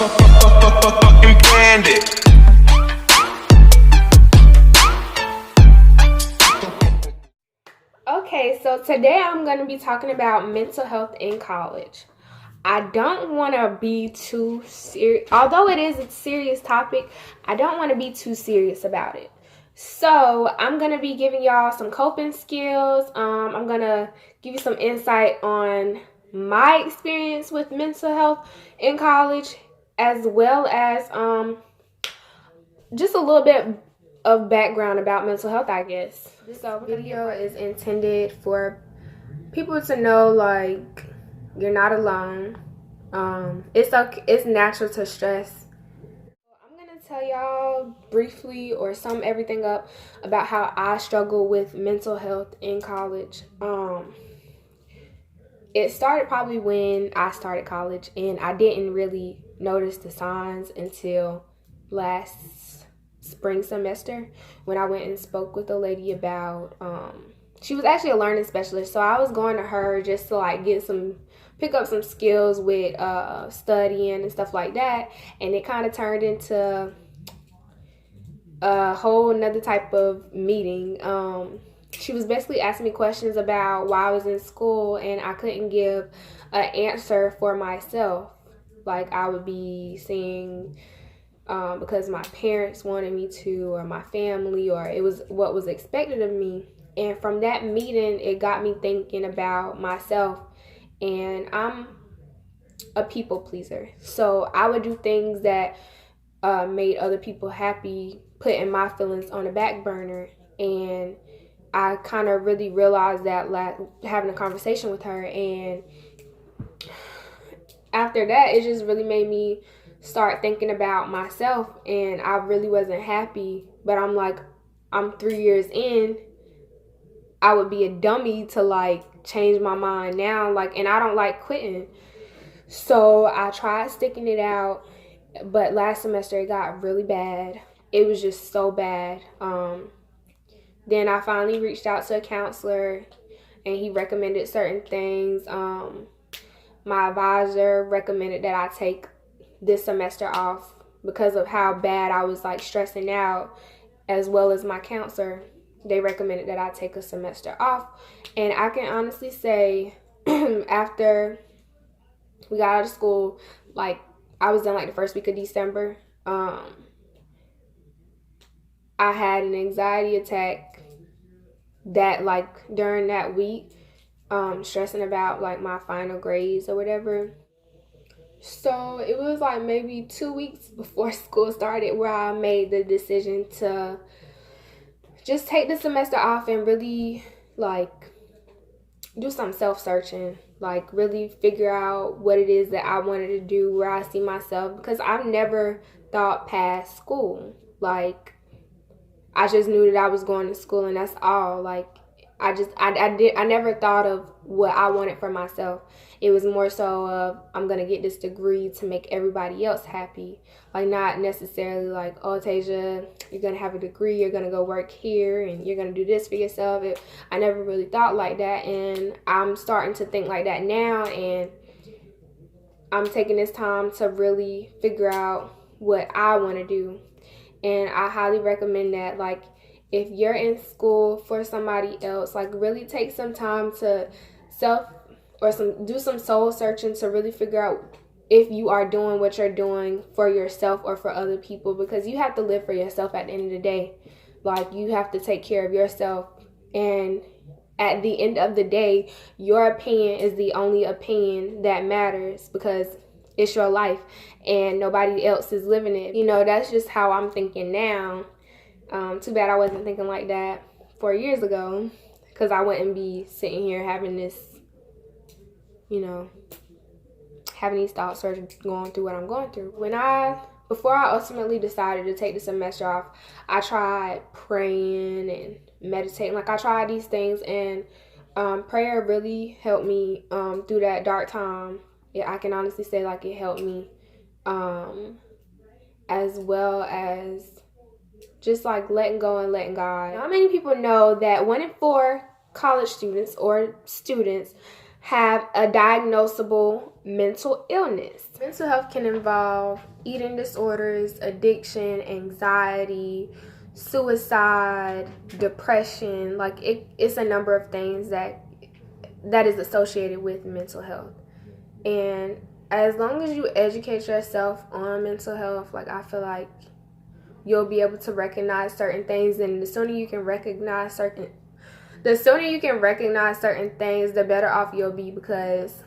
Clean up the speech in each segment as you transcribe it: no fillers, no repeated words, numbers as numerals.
fucking planned it. Okay, so today I'm going to be talking about mental health in college. I don't want to be too serious, although it is a serious topic, I don't want to be too serious about it. So I'm going to be giving y'all some coping skills. I'm going to give you some insight on my experience with mental health in college, as well as just a little bit of background about mental health, I guess. This video is intended for people to know, like, you're not alone. It's natural to stress. I'm gonna tell y'all briefly, or sum everything up, about how I struggle with mental health in college. It started probably when I started college, and I didn't really notice the signs until last spring semester when I went and spoke with a lady about she was actually a learning specialist, so I was going to her just to like pick up some skills with studying and stuff like that, and it kind of turned into a whole another type of meeting. She was basically asking me questions about why I was in school, and I couldn't give an answer for myself. Like, I would be saying because my parents wanted me to, or my family, or it was what was expected of me. And from that meeting, it got me thinking about myself. And I'm a people pleaser, so I would do things that made other people happy, putting my feelings on the back burner. And I kind of really realized that, like, having a conversation with her, and after that, it just really made me start thinking about myself, and I really wasn't happy. But I'm like, I'm 3 years in. I would be a dummy to like change my mind now, like, and I don't like quitting. So I tried sticking it out, but last semester it got really bad. It was just so bad. Then I finally reached out to a counselor, and he recommended certain things. My advisor recommended that I take this semester off because of how bad I was like stressing out, as well as my counselor. They recommended that I take a semester off. And I can honestly say after we got out of school, like, I was done like the first week of December, I had an anxiety attack that, like, during that week, stressing about like my final grades or whatever. So it was like maybe 2 weeks before school started where I made the decision to just take the semester off and really like do some self-searching, like really figure out what it is that I wanted to do, where I see myself, because I've never thought past school. Like, I just knew that I was going to school, and that's all. Like, I never thought of what I wanted for myself. It was more so of, I'm gonna get this degree to make everybody else happy. Like, not necessarily like, oh, Tasia, you're gonna have a degree, you're gonna go work here, and you're gonna do this for yourself. I never really thought like that, and I'm starting to think like that now, and I'm taking this time to really figure out what I want to do. And I highly recommend that, like, if you're in school for somebody else, like, really take some time to do some soul searching to really figure out if you are doing what you're doing for yourself or for other people, because you have to live for yourself at the end of the day. Like, you have to take care of yourself, and at the end of the day, your opinion is the only opinion that matters, because it's your life and nobody else is living it. You know, that's just how I'm thinking now. Too bad I wasn't thinking like that 4 years ago, because I wouldn't be sitting here having this, you know, having these thoughts or going through what I'm going through. Before I ultimately decided to take the semester off, I tried praying and meditating. Like, I tried these things, and prayer really helped me through that dark time. Yeah, I can honestly say, like, it helped me, as well as just like letting go and letting God. Not many people know that 1 in 4 college students or students have a diagnosable mental illness. Mental health can involve eating disorders, addiction, anxiety, suicide, depression. Like it's a number of things that is associated with mental health. And as long as you educate yourself on mental health, like I feel like you'll be able to recognize certain things, and the sooner you can recognize certain things, the better off you'll be, because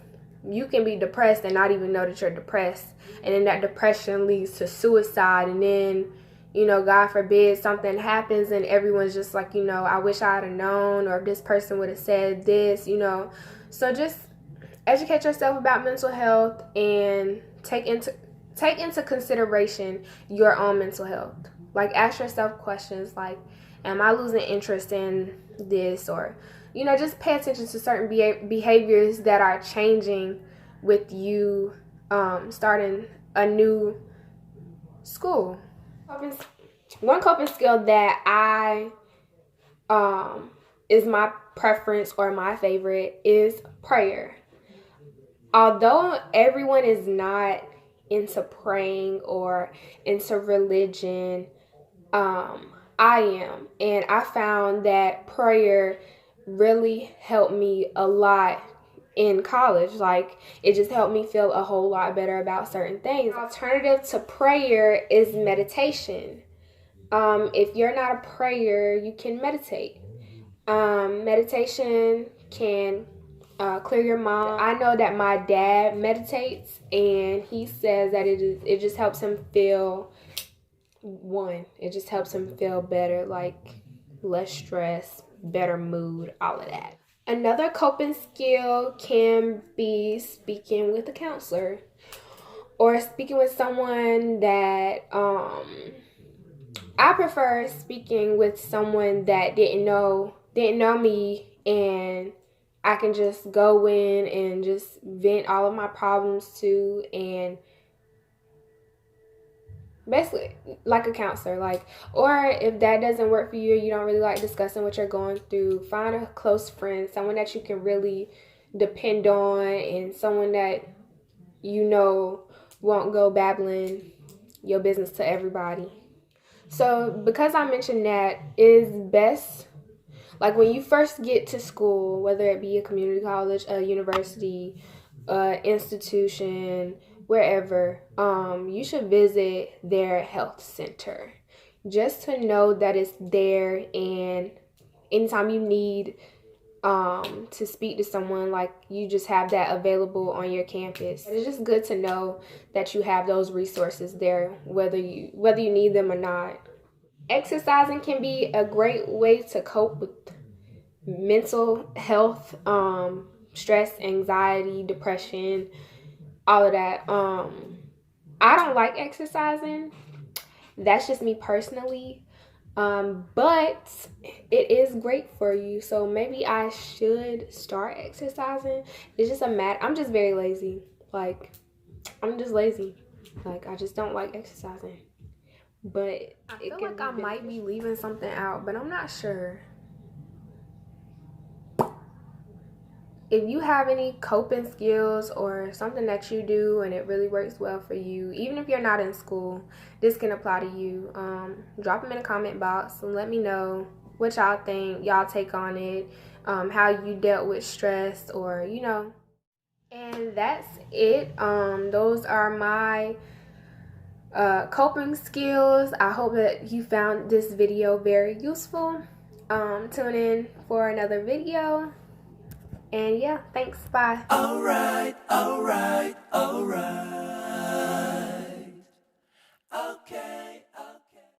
you can be depressed and not even know that you're depressed, and then that depression leads to suicide, and then, you know, God forbid something happens and everyone's just like, you know, I wish I had known, or if this person would have said this, you know. So just educate yourself about mental health and take into consideration your own mental health. Like, ask yourself questions like, am I losing interest in this? Or, you know, just pay attention to certain behaviors that are changing with you starting a new school. One coping skill that I is my preference or my favorite is prayer. Although everyone is not into praying or into religion, I am. And I found that prayer really helped me a lot in college. Like, it just helped me feel a whole lot better about certain things. Alternative to prayer is meditation. If you're not a prayer, you can meditate. Meditation can clear your mind. I know that my dad meditates, and he says that it just helps him feel better, like less stress, better mood, all of that. Another coping skill can be speaking with a counselor, or speaking with someone that I prefer speaking with someone that didn't know me, and I can just go in and just vent all of my problems to, and basically like a counselor. Like, or if that doesn't work for you, you don't really like discussing what you're going through, find a close friend, someone that you can really depend on, and someone that you know won't go babbling your business to everybody. So because I mentioned that, it is best, like, when you first get to school, whether it be a community college, a university, institution, wherever, you should visit their health center just to know that it's there, and anytime you need to speak to someone, like, you just have that available on your campus. It's just good to know that you have those resources there, whether you need them or not. Exercising can be a great way to cope with mental health, stress, anxiety, depression, all of that. I don't like exercising. That's just me personally. But it is great for you, so maybe I should start exercising. It's just I'm just very lazy. Like, I'm just lazy. Like, I just don't like exercising. But I feel like I might be leaving something out, but I'm not sure. If you have any coping skills or something that you do and it really works well for you, even if you're not in school, this can apply to you. Drop them in the comment box and let me know what y'all think, y'all take on it, how you dealt with stress, or, you know. And that's it. Those are my coping skills. I hope that you found this video very useful. Tune in for another video. And yeah, thanks. Bye. All right.